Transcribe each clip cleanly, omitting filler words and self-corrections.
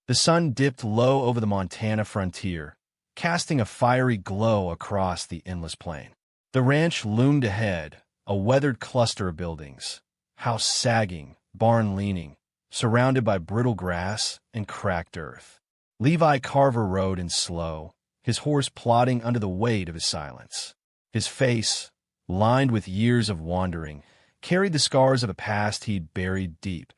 The sun dipped low over the Montana frontier, casting a fiery glow across the endless plain. The ranch loomed ahead, a weathered cluster of buildings, house sagging, barn leaning, surrounded by brittle grass and cracked earth. Levi Carver rode in slow, his horse plodding under the weight of his silence. His face, lined with years of wandering, carried the scars of a past he'd buried deep,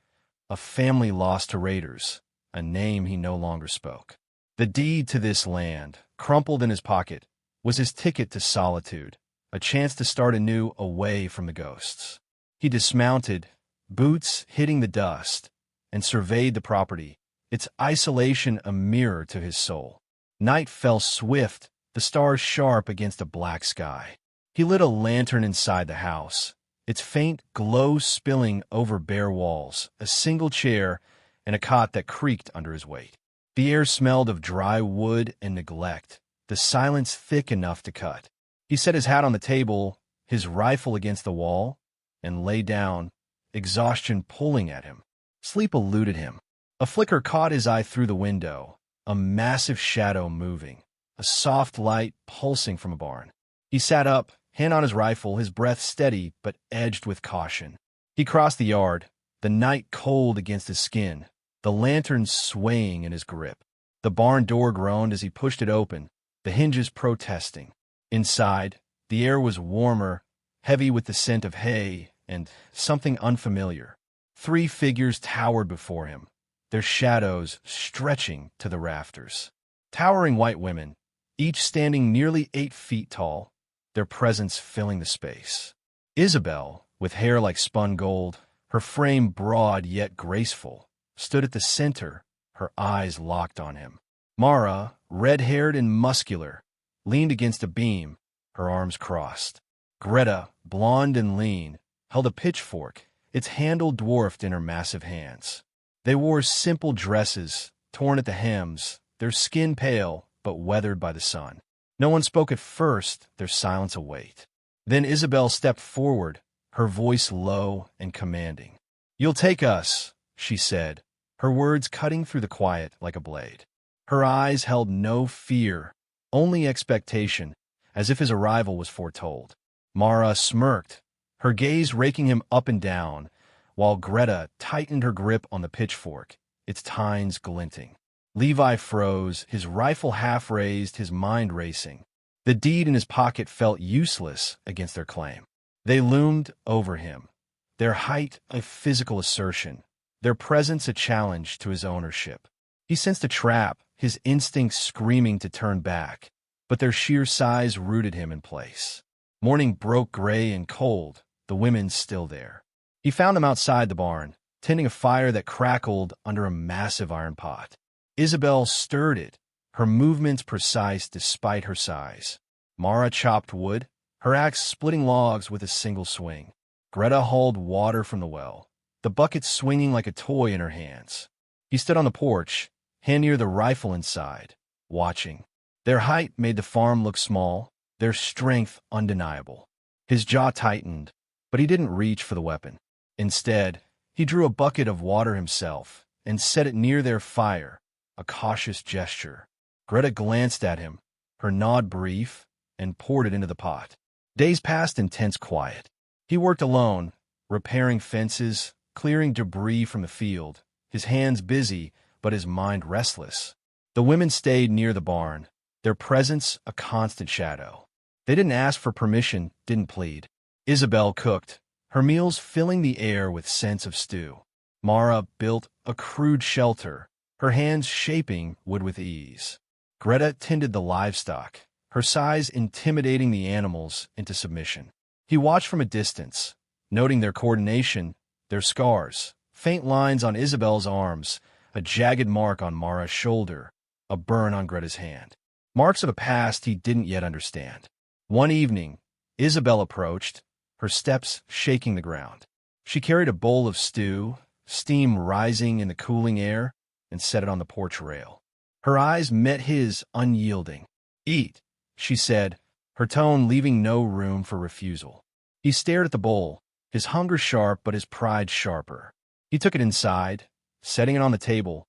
a family lost to raiders, a name he no longer spoke. The deed to this land, crumpled in his pocket, was his ticket to solitude, a chance to start anew away from the ghosts. He dismounted, boots hitting the dust, and surveyed the property, its isolation a mirror to his soul. Night fell swift, the stars sharp against a black sky. He lit a lantern inside the house, its faint glow spilling over bare walls, a single chair, and a cot that creaked under his weight. The air smelled of dry wood and neglect, the silence thick enough to cut. He set his hat on the table, his rifle against the wall, and lay down, exhaustion pulling at him. Sleep eluded him. A flicker caught his eye through the window, a massive shadow moving, a soft light pulsing from a barn. He sat up, hand on his rifle, his breath steady but edged with caution. He crossed the yard, the night cold against his skin, the lantern swaying in his grip. The barn door groaned as he pushed it open, the hinges protesting. Inside, the air was warmer, heavy with the scent of hay and something unfamiliar. 3 figures towered before him, their shadows stretching to the rafters. Towering white women, each standing nearly 8 feet tall, their presence filling the space. Isabel, with hair like spun gold, her frame broad yet graceful, stood at the center, her eyes locked on him. Mara, red-haired and muscular, leaned against a beam, her arms crossed. Greta, blonde and lean, held a pitchfork, its handle dwarfed in her massive hands. They wore simple dresses, torn at the hems, their skin pale but weathered by the sun. No one spoke at first, their silence a weight. Then Isabel stepped forward, her voice low and commanding. "You'll take us," she said, her words cutting through the quiet like a blade. Her eyes held no fear, only expectation, as if his arrival was foretold. Mara smirked, her gaze raking him up and down, while Greta tightened her grip on the pitchfork, its tines glinting. Levi froze, his rifle half raised, his mind racing. The deed in his pocket felt useless against their claim. They loomed over him, their height a physical assertion, their presence a challenge to his ownership. He sensed a trap, his instincts screaming to turn back, but their sheer size rooted him in place. Morning broke gray and cold, the women still there. He found them outside the barn, tending a fire that crackled under a massive iron pot. Isabel stirred it, her movements precise despite her size. Mara chopped wood, her axe splitting logs with a single swing. Greta hauled water from the well, the bucket swinging like a toy in her hands. He stood on the porch, hand near the rifle inside, watching. Their height made the farm look small, their strength undeniable. His jaw tightened, but he didn't reach for the weapon. Instead, he drew a bucket of water himself and set it near their fire, a cautious gesture. Greta glanced at him, her nod brief, and poured it into the pot. Days passed in tense quiet. He worked alone, repairing fences, clearing debris from the field, his hands busy, but his mind restless. The women stayed near the barn, their presence a constant shadow. They didn't ask for permission, didn't plead. Isabel cooked, her meals filling the air with scents of stew. Mara built a crude shelter, her hands shaping wood with ease. Greta tended the livestock, her size intimidating the animals into submission. He watched from a distance, noting their coordination, their scars, faint lines on Isabel's arms, a jagged mark on Mara's shoulder, a burn on Greta's hand. Marks of a past he didn't yet understand. One evening, Isabel approached, her steps shaking the ground. She carried a bowl of stew, steam rising in the cooling air, and set it on the porch rail. Her eyes met his, unyielding. "Eat," she said, her tone leaving no room for refusal. He stared at the bowl, his hunger sharp but his pride sharper. He took it inside, setting it on the table,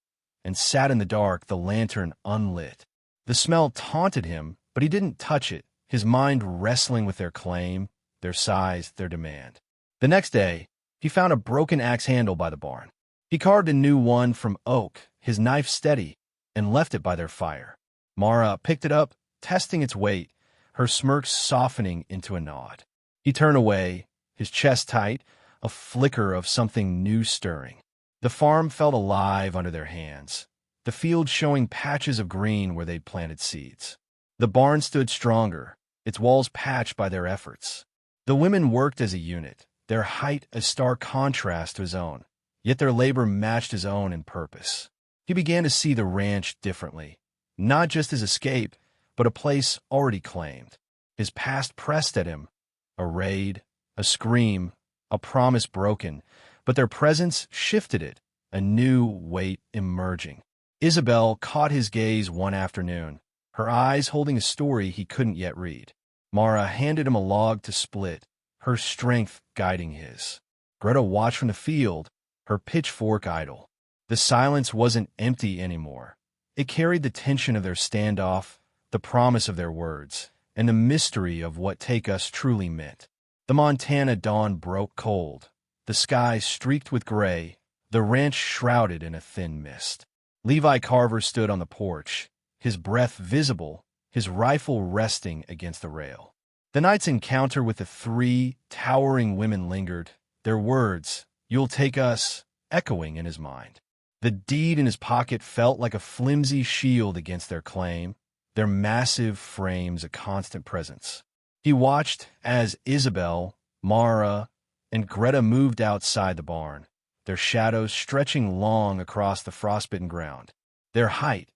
and sat in the dark, the lantern unlit. The smell taunted him, but he didn't touch it, his mind wrestling with their claim, their size, their demand. The next day, he found a broken axe handle by the barn. He carved a new one from oak, his knife steady, and left it by their fire. Mara picked it up, testing its weight, her smirk softening into a nod. He turned away, his chest tight, a flicker of something new stirring. The farm felt alive under their hands, the field showing patches of green where they'd planted seeds. The barn stood stronger, its walls patched by their efforts. The women worked as a unit, their height a stark contrast to his own, yet their labor matched his own in purpose. He began to see the ranch differently, not just as escape, but a place already claimed. His past pressed at him, a raid, a scream, a promise broken, but their presence shifted it, a new weight emerging. Isabel caught his gaze one afternoon, her eyes holding a story he couldn't yet read. Mara handed him a log to split, her strength guiding his. Greta watched from the field, her pitchfork idle. The silence wasn't empty anymore. It carried the tension of their standoff, the promise of their words, and the mystery of what take us truly meant. The Montana dawn broke cold, the sky streaked with gray, the ranch shrouded in a thin mist. Levi Carver stood on the porch, his breath visible, his rifle resting against the rail. The night's encounter with the three towering women lingered, their words, "You'll take us," echoing in his mind. The deed in his pocket felt like a flimsy shield against their claim, their massive frames a constant presence. He watched as Isabel, Mara, and Greta moved outside the barn, their shadows stretching long across the frostbitten ground. Their height,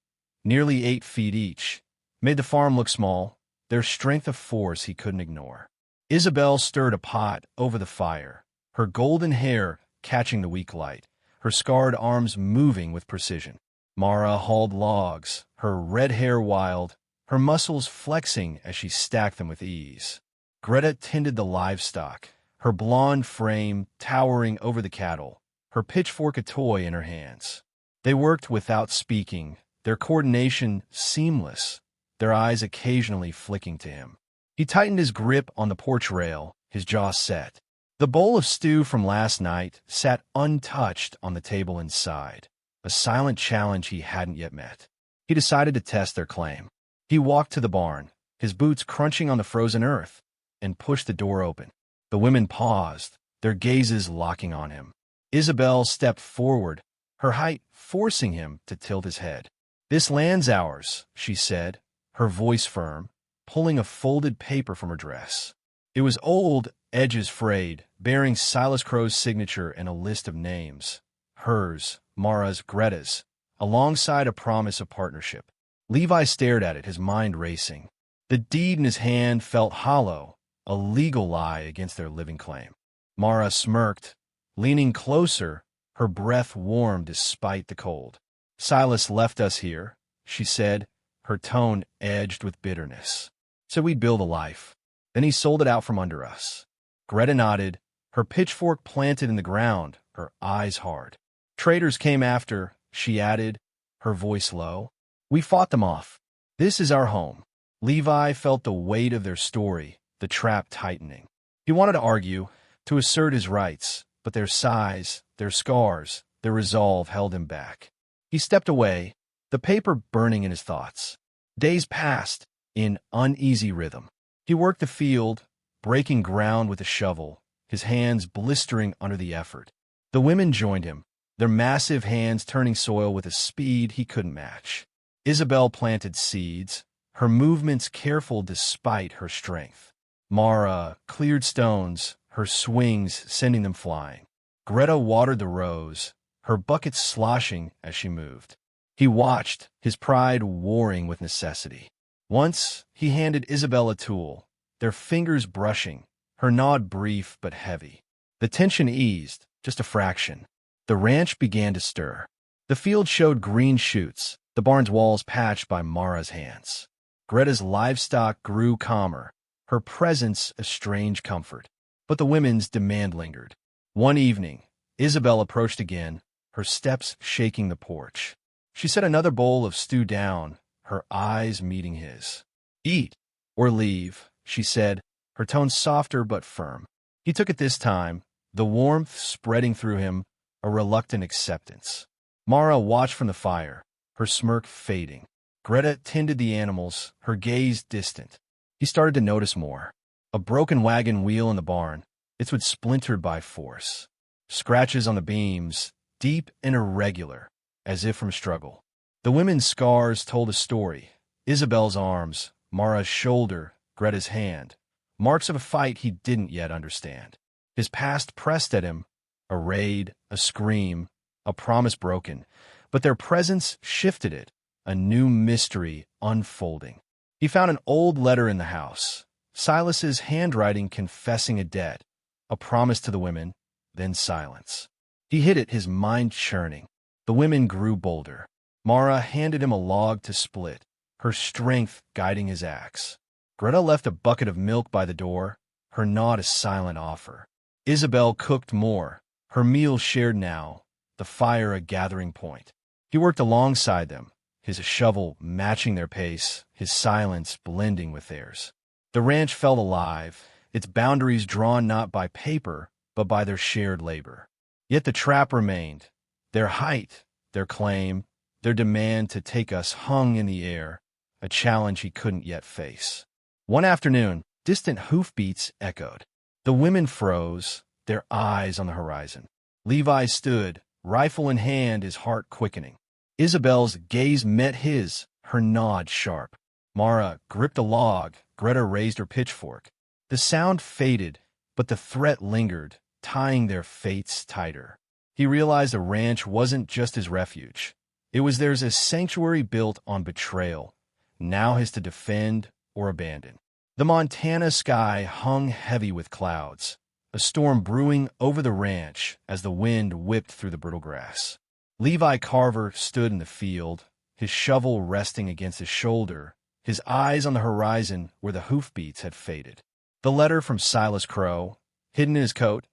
nearly 8 feet each, made the farm look small, their strength a force he couldn't ignore. Isabel stirred a pot over the fire, her golden hair catching the weak light, her scarred arms moving with precision. Mara hauled logs, her red hair wild, her muscles flexing as she stacked them with ease. Greta tended the livestock, her blonde frame towering over the cattle, her pitchfork a toy in her hands. They worked without speaking, their coordination seamless, their eyes occasionally flicking to him. He tightened his grip on the porch rail, his jaw set. The bowl of stew from last night sat untouched on the table inside, a silent challenge he hadn't yet met. He decided to test their claim. He walked to the barn, his boots crunching on the frozen earth, and pushed the door open. The women paused, their gazes locking on him. Isabel stepped forward, her height forcing him to tilt his head. "This land's ours," she said, her voice firm, pulling a folded paper from her dress. It was old, edges frayed, bearing Silas Crow's signature and a list of names. Hers, Mara's, Greta's, alongside a promise of partnership. Levi stared at it, his mind racing. The deed in his hand felt hollow, a legal lie against their living claim. Mara smirked, leaning closer, her breath warm despite the cold. "Silas left us here," she said, her tone edged with bitterness. "So we'd build a life. Then he sold it out from under us." Greta nodded, her pitchfork planted in the ground, her eyes hard. "Traitors came after," she added, her voice low. "We fought them off. This is our home." Levi felt the weight of their story, the trap tightening. He wanted to argue, to assert his rights, but their size, their scars, their resolve held him back. He stepped away, the paper burning in his thoughts. Days passed, in uneasy rhythm. He worked the field, breaking ground with a shovel, his hands blistering under the effort. The women joined him, their massive hands turning soil with a speed he couldn't match. Isabel planted seeds, her movements careful despite her strength. Mara cleared stones, her swings sending them flying. Greta watered the rows, her bucket sloshing as she moved. He watched, his pride warring with necessity. Once, he handed Isabel a tool, their fingers brushing, her nod brief but heavy. The tension eased, just a fraction. The ranch began to stir. The field showed green shoots, the barn's walls patched by Mara's hands. Greta's livestock grew calmer, her presence a strange comfort. But the women's demand lingered. One evening, Isabel approached again, her steps shaking the porch. She set another bowl of stew down, her eyes meeting his. "Eat, or leave," she said, her tone softer but firm. He took it this time, the warmth spreading through him, a reluctant acceptance. Mara watched from the fire, her smirk fading. Greta tended the animals, her gaze distant. He started to notice more. A broken wagon wheel in the barn, its wood splintered by force. Scratches on the beams, deep and irregular, as if from struggle. The women's scars told a story. Isabel's arms, Mara's shoulder, Greta's hand. Marks of a fight he didn't yet understand. His past pressed at him, a raid, a scream, a promise broken, but their presence shifted it, a new mystery unfolding. He found an old letter in the house, Silas's handwriting confessing a debt, a promise to the women, then silence. He hid it, his mind churning. The women grew bolder. Mara handed him a log to split, her strength guiding his axe. Greta left a bucket of milk by the door, her nod a silent offer. Isabel cooked more, her meal shared now, the fire a gathering point. He worked alongside them, his shovel matching their pace, his silence blending with theirs. The ranch felt alive, its boundaries drawn not by paper, but by their shared labor. Yet the trap remained. Their height, their claim, their demand to take us hung in the air, a challenge he couldn't yet face. One afternoon, distant hoofbeats echoed. The women froze, their eyes on the horizon. Levi stood, rifle in hand, his heart quickening. Isabel's gaze met his, her nod sharp. Mara gripped a log, Greta raised her pitchfork. The sound faded, but the threat lingered, tying their fates tighter. He realized the ranch wasn't just his refuge. It was theirs, a sanctuary built on betrayal, now his to defend or abandon. The Montana sky hung heavy with clouds, a storm brewing over the ranch as the wind whipped through the brittle grass. Levi Carver stood in the field, his shovel resting against his shoulder, his eyes on the horizon where the hoofbeats had faded. The letter from Silas Crow, hidden in his coat,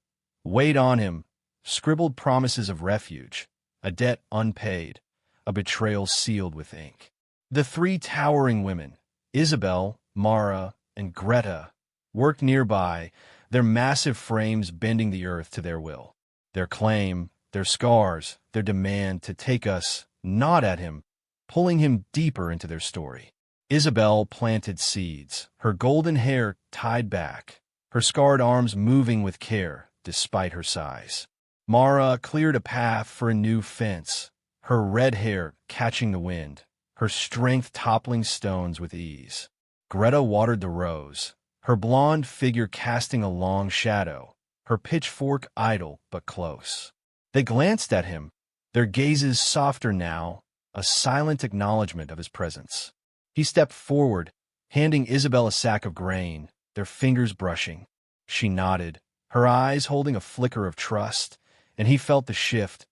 weighed on him, scribbled promises of refuge, a debt unpaid, a betrayal sealed with ink. The three towering women, Isabel, Mara, and Greta, worked nearby, their massive frames bending the earth to their will. Their claim, their scars, their demand to take us, not at him, pulling him deeper into their story. Isabel planted seeds, her golden hair tied back, her scarred arms moving with care despite her size. Mara cleared a path for a new fence, her red hair catching the wind, her strength toppling stones with ease. Greta watered the rows, her blonde figure casting a long shadow, her pitchfork idle but close. They glanced at him, their gazes softer now, a silent acknowledgement of his presence. He stepped forward, handing Isabel a sack of grain, their fingers brushing. She nodded, her eyes holding a flicker of trust, and he felt the shift,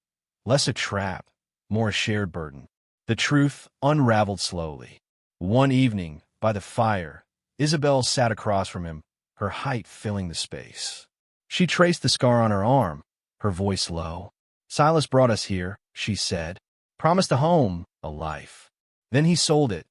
less a trap, more a shared burden. The truth unraveled slowly. One evening, by the fire, Isabel sat across from him, her height filling the space. She traced the scar on her arm, her voice low. "Silas brought us here," she said. "Promised a home, a life. Then he sold it,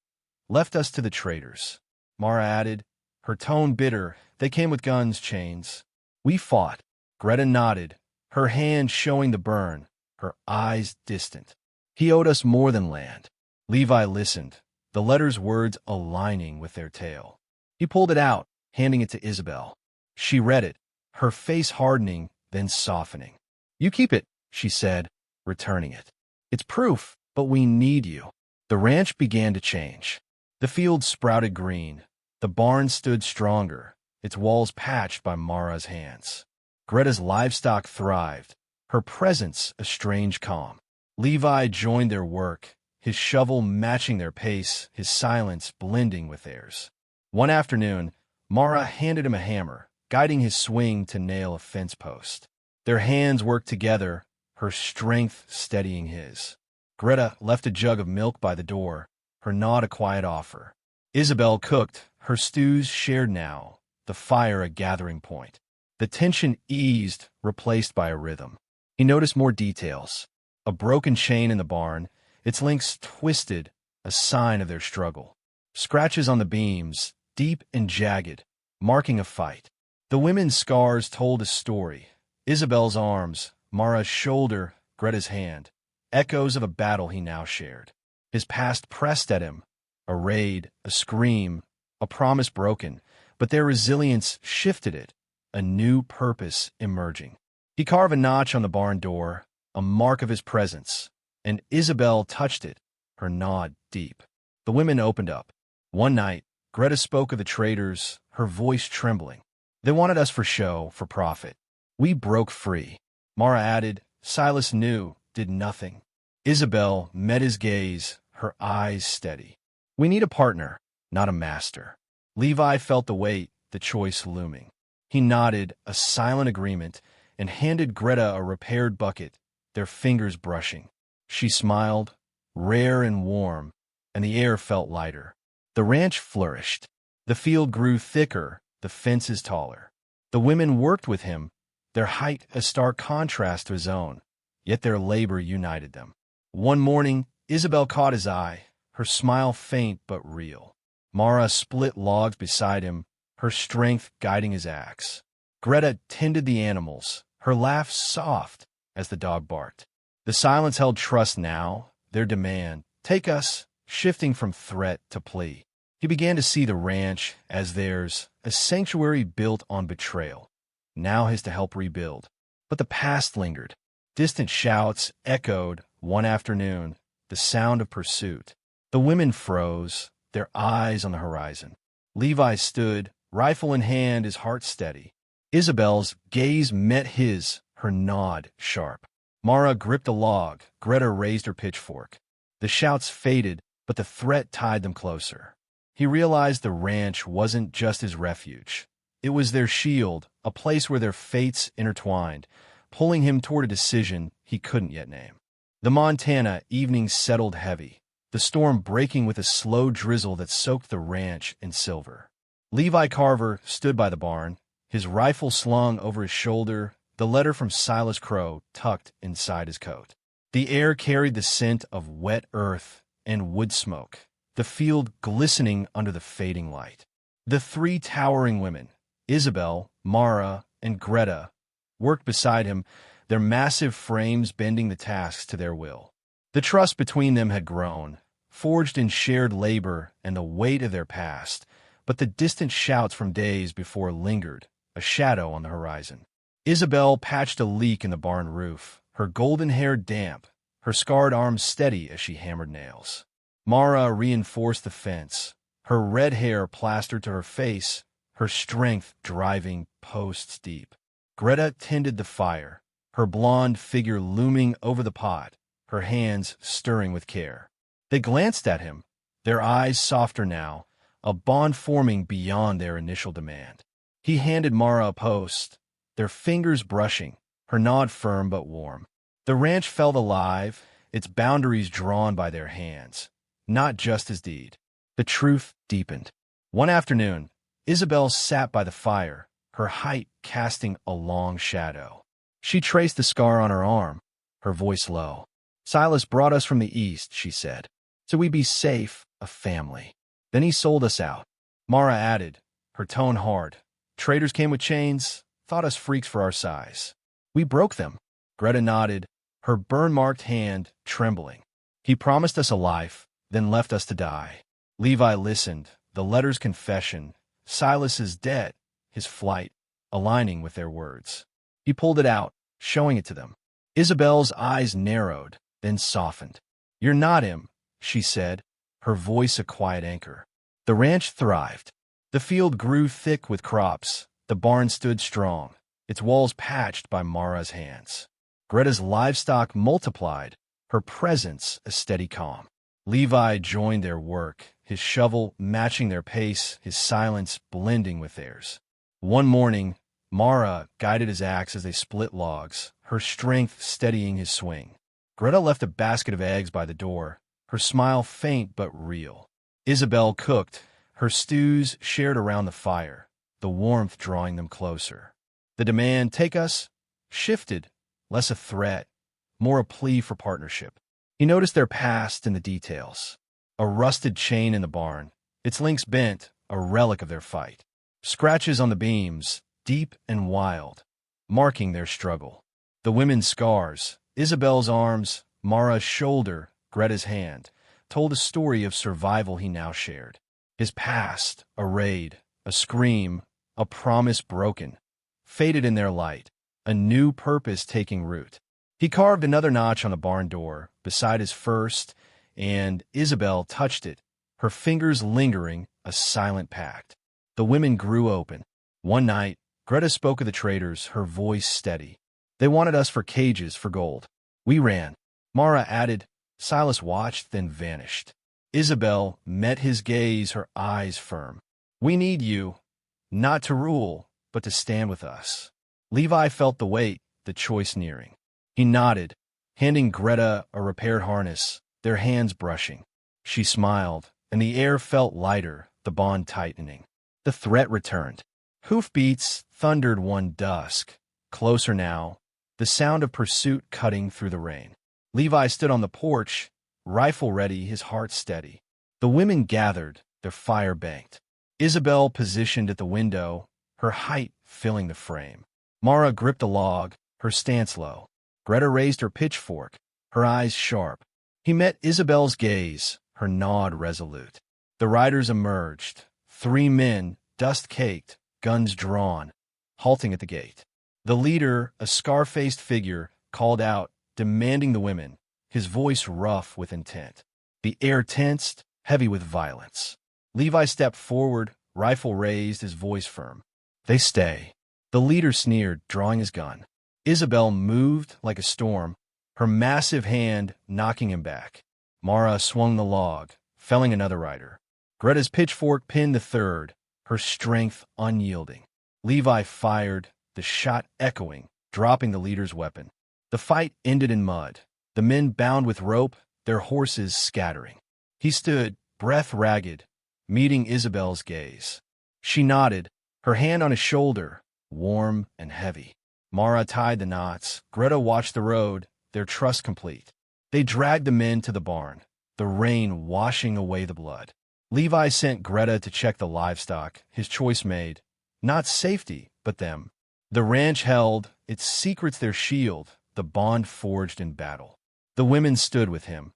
left us to the traders." Mara added, her tone bitter. "They came with guns, chains. We fought." Greta nodded, her hand showing the burn, her eyes distant. "He owed us more than land." Levi listened, the letter's words aligning with their tale. He pulled it out, handing it to Isabel. She read it, her face hardening, then softening. "You keep it," she said, returning it. "It's proof, but we need you." The ranch began to change. The field sprouted green. The barn stood stronger, its walls patched by Mara's hands. Greta's livestock thrived, her presence a strange calm. Levi joined their work, his shovel matching their pace, his silence blending with theirs. One afternoon, Mara handed him a hammer, guiding his swing to nail a fence post. Their hands worked together, her strength steadying his. Greta left a jug of milk by the door, her nod a quiet offer. Isabel cooked, her stews shared now, the fire a gathering point. The tension eased, replaced by a rhythm. He noticed more details. A broken chain in the barn, its links twisted, a sign of their struggle. Scratches on the beams, deep and jagged, marking a fight. The women's scars told a story. Isabel's arms, Mara's shoulder, Greta's hand, echoes of a battle he now shared. His past pressed at him, a raid, a scream, a promise broken, but their resilience shifted it, a new purpose emerging. He carved a notch on the barn door, a mark of his presence, and Isabel touched it, her nod deep. The women opened up. One night, Greta spoke of the traitors, her voice trembling. They wanted us for show, for profit. We broke free. Mara added, Silas knew, did nothing. Isabel met his gaze, her eyes steady. We need a partner, not a master. Levi felt the weight, the choice looming. He nodded, a silent agreement, and handed Greta a repaired bucket, their fingers brushing. She smiled, rare and warm, and the air felt lighter. The ranch flourished. The field grew thicker, the fences taller. The women worked with him, their height a stark contrast to his own, yet their labor united them. One morning, Isabel caught his eye, her smile faint but real. Mara split logs beside him, her strength guiding his axe. Greta tended the animals, her laugh soft as the dog barked. The silence held trust now, their demand, take us, shifting from threat to plea. He began to see the ranch as theirs, a sanctuary built on betrayal, now his to help rebuild. But the past lingered. Distant shouts echoed one afternoon, the sound of pursuit. The women froze, their eyes on the horizon. Levi stood, rifle in hand, his heart steady. Isabel's gaze met his, her nod sharp. Mara gripped a log, Greta raised her pitchfork. The shouts faded, but the threat tied them closer. He realized the ranch wasn't just his refuge. It was their shield, a place where their fates intertwined, pulling him toward a decision he couldn't yet name. The Montana evenings settled heavy, the storm breaking with a slow drizzle that soaked the ranch in silver. Levi Carver stood by the barn, his rifle slung over his shoulder, the letter from Silas Crow tucked inside his coat. The air carried the scent of wet earth and wood smoke, the field glistening under the fading light. The three towering women, Isabel, Mara, and Greta, worked beside him, their massive frames bending the tasks to their will. The trust between them had grown, forged in shared labor and the weight of their past, but the distant shouts from days before lingered, a shadow on the horizon. Isabel patched a leak in the barn roof, her golden hair damp, her scarred arms steady as she hammered nails. Mara reinforced the fence, her red hair plastered to her face, her strength driving posts deep. Greta tended the fire, her blonde figure looming over the pot, her hands stirring with care. They glanced at him, their eyes softer now, a bond forming beyond their initial demand. He handed Mara a post, their fingers brushing, her nod firm but warm. The ranch felt alive, its boundaries drawn by their hands, not just his deed. The truth deepened. One afternoon, Isabel sat by the fire, her height casting a long shadow. She traced the scar on her arm, her voice low. Silas brought us from the east, she said, so we'd be safe, a family. Then he sold us out. Mara added, her tone hard. Traders came with chains, thought us freaks for our size. We broke them. Greta nodded, her burn-marked hand trembling. He promised us a life, then left us to die. Levi listened, the letter's confession, Silas's debt, his flight, aligning with their words. He pulled it out, showing it to them. Isabel's eyes narrowed, then softened. You're not him, she said, her voice a quiet anchor. The ranch thrived. The field grew thick with crops. The barn stood strong, its walls patched by Mara's hands. Greta's livestock multiplied, her presence a steady calm. Levi joined their work, his shovel matching their pace, his silence blending with theirs. One morning, Mara guided his axe as they split logs, her strength steadying his swing. Greta left a basket of eggs by the door, her smile faint but real. Isabel cooked, her stews shared around the fire, the warmth drawing them closer. The demand, take us, shifted, less a threat, more a plea for partnership. He noticed their past in the details. A rusted chain in the barn, its links bent, a relic of their fight. Scratches on the beams, deep and wild, marking their struggle. The women's scars, Isabel's arms, Mara's shoulder, Greta's hand, told a story of survival he now shared. His past, a raid, a scream, a promise broken, faded in their light, a new purpose taking root. He carved another notch on the barn door, beside his first, and Isabel touched it, her fingers lingering, a silent pact. The women grew open. One night, Greta spoke of the traders, her voice steady. They wanted us for cages for gold. We ran. Mara added. Silas watched, then vanished. Isabel met his gaze, her eyes firm. We need you, not to rule, but to stand with us. Levi felt the weight, the choice nearing. He nodded, handing Greta a repaired harness, their hands brushing. She smiled, and the air felt lighter, the bond tightening. The threat returned. Hoofbeats thundered one dusk. Closer now, the sound of pursuit cutting through the rain. Levi stood on the porch, rifle ready, his heart steady. The women gathered, their fire banked. Isabel positioned at the window, her height filling the frame. Mara gripped a log, her stance low. Greta raised her pitchfork, her eyes sharp. He met Isabel's gaze, her nod resolute. The riders emerged, 3 men, dust-caked, guns drawn, halting at the gate. The leader, a scar-faced figure, called out, demanding the women, his voice rough with intent. The air tensed, heavy with violence. Levi stepped forward, rifle raised, his voice firm. They stay. The leader sneered, drawing his gun. Isabel moved like a storm, her massive hand knocking him back. Mara swung the log, felling another rider. Greta's pitchfork pinned the third, her strength unyielding. Levi fired, the shot echoing, dropping the leader's weapon. The fight ended in mud, the men bound with rope, their horses scattering. He stood, breath ragged, meeting Isabel's gaze. She nodded, her hand on his shoulder, warm and heavy. Mara tied the knots. Greta watched the road, their trust complete. They dragged the men to the barn, the rain washing away the blood. Levi sent Greta to check the livestock, his choice made. Not safety, but them. The ranch held, its secrets their shield, the bond forged in battle. The women stood with him,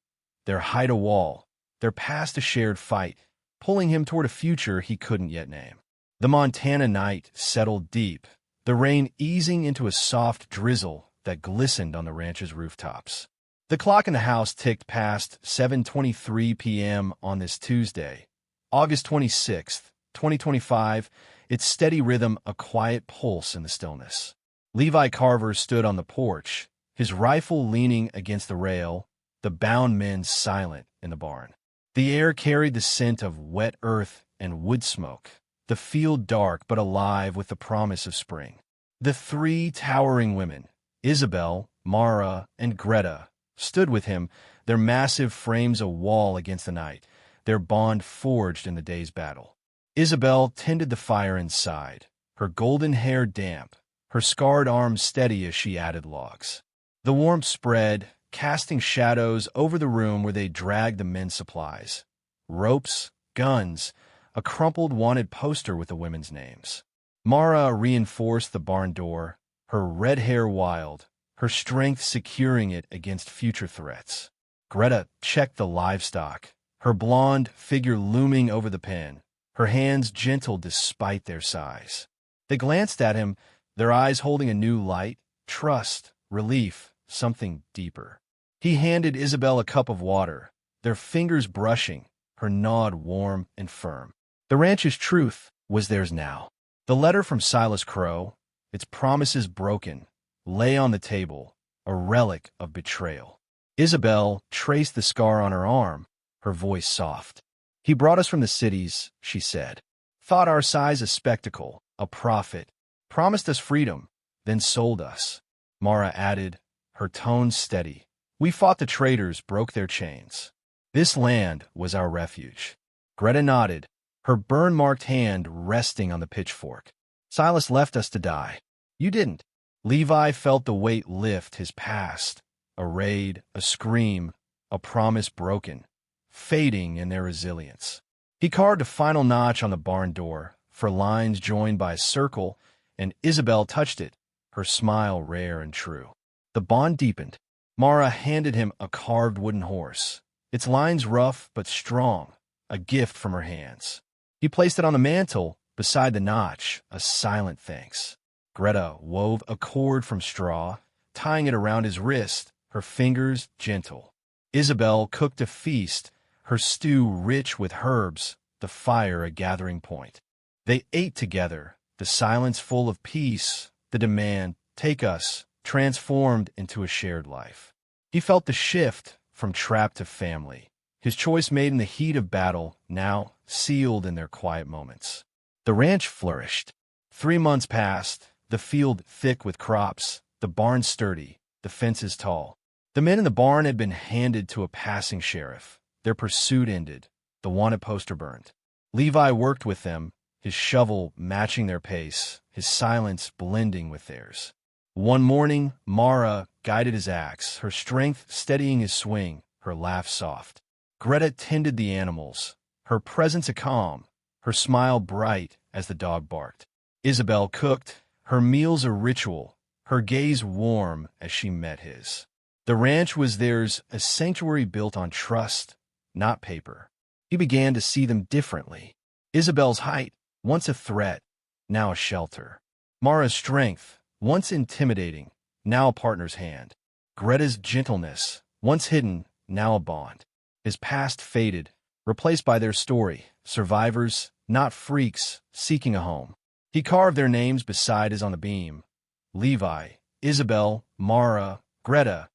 their height a wall, their past a shared fight, pulling him toward a future he couldn't yet name. The Montana night settled deep, the rain easing into a soft drizzle that glistened on the ranch's rooftops. The clock in the house ticked past 7:23 p.m. on this Tuesday, August 26th, 2025, its steady rhythm a quiet pulse in the stillness. Levi Carver stood on the porch, his rifle leaning against the rail, the bound men silent in the barn. The air carried the scent of wet earth and wood smoke, the field dark but alive with the promise of spring. The 3 towering women, Isabel, Mara, and Greta, stood with him, their massive frames a wall against the night, their bond forged in the day's battle. Isabel tended the fire inside, her golden hair damp, her scarred arms steady as she added logs. The warmth spread, casting shadows over the room where they dragged the men's supplies. Ropes, guns, a crumpled wanted poster with the women's names. Mara reinforced the barn door, her red hair wild, her strength securing it against future threats. Greta checked the livestock, her blonde figure looming over the pen, her hands gentle despite their size. They glanced at him, their eyes holding a new light, trust, relief, something deeper. He handed Isabel a cup of water, their fingers brushing, her nod warm and firm. The ranch's truth was theirs now. The letter from Silas Crow, its promises broken, lay on the table, a relic of betrayal. Isabel traced the scar on her arm, her voice soft. He brought us from the cities, she said. Thought our size a spectacle, a profit. Promised us freedom, then sold us. Mara added, her tone steady. We fought the traders, broke their chains. This land was our refuge. Greta nodded, her burn-marked hand resting on the pitchfork. Silas left us to die. You didn't. Levi felt the weight lift his past, a raid, a scream, a promise broken, fading in their resilience. He carved a final notch on the barn door, for lines joined by a circle, and Isabel touched it, her smile rare and true. The bond deepened. Mara handed him a carved wooden horse, its lines rough but strong, a gift from her hands. He placed it on the mantel, beside the notch, a silent thanks. Greta wove a cord from straw, tying it around his wrist, her fingers gentle. Isabel cooked a feast, her stew rich with herbs, the fire a gathering point. They ate together, the silence full of peace, the demand, take us, transformed into a shared life. He felt the shift from trap to family, his choice made in the heat of battle, now sealed in their quiet moments. The ranch flourished. 3 months passed, the field thick with crops, the barn sturdy, the fences tall. The men in the barn had been handed to a passing sheriff. Their pursuit ended, the wanted poster burned. Levi worked with them, his shovel matching their pace, his silence blending with theirs. One morning, Mara guided his axe, her strength steadying his swing, her laugh soft. Greta tended the animals, her presence a calm, her smile bright as the dog barked. Isabel cooked, her meals a ritual, her gaze warm as she met his. The ranch was theirs, a sanctuary built on trust, not paper. He began to see them differently. Isabel's height, once a threat, now a shelter. Mara's strength, once intimidating, now a partner's hand. Greta's gentleness, once hidden, now a bond. His past faded, replaced by their story, survivors, not freaks, seeking a home. He carved their names beside his on the beam. Levi, Isabel, Mara, Greta,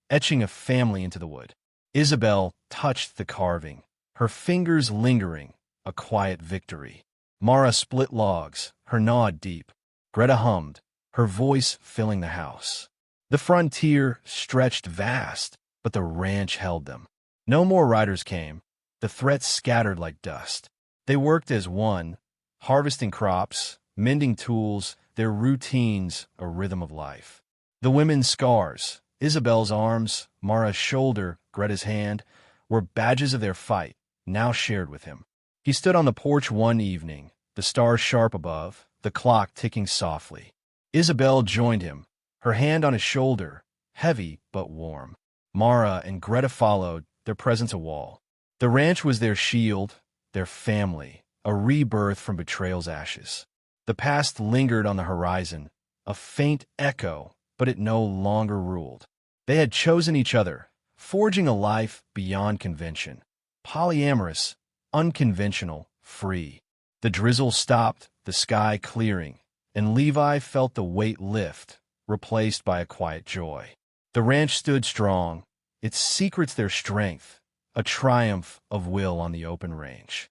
etching a family into the wood. Isabel touched the carving, her fingers lingering, a quiet victory. Mara split logs, her nod deep. Greta hummed, her voice filling the house. The frontier stretched vast, but the ranch held them. No more riders came. The threats scattered like dust. They worked as one, harvesting crops, mending tools, their routines a rhythm of life. The women's scars, Isabel's arms, Mara's shoulder, Greta's hand, were badges of their fight, now shared with him. He stood on the porch one evening, the stars sharp above, the clock ticking softly. Isabel joined him, her hand on his shoulder, heavy but warm. Mara and Greta followed, their presence a wall. The ranch was their shield, their family, a rebirth from betrayal's ashes. The past lingered on the horizon, a faint echo, but it no longer ruled. They had chosen each other, forging a life beyond convention. Polyamorous, unconventional, free. The drizzle stopped, the sky clearing, and Levi felt the weight lift, replaced by a quiet joy. The ranch stood strong, its secrets their strength, a triumph of will on the open range.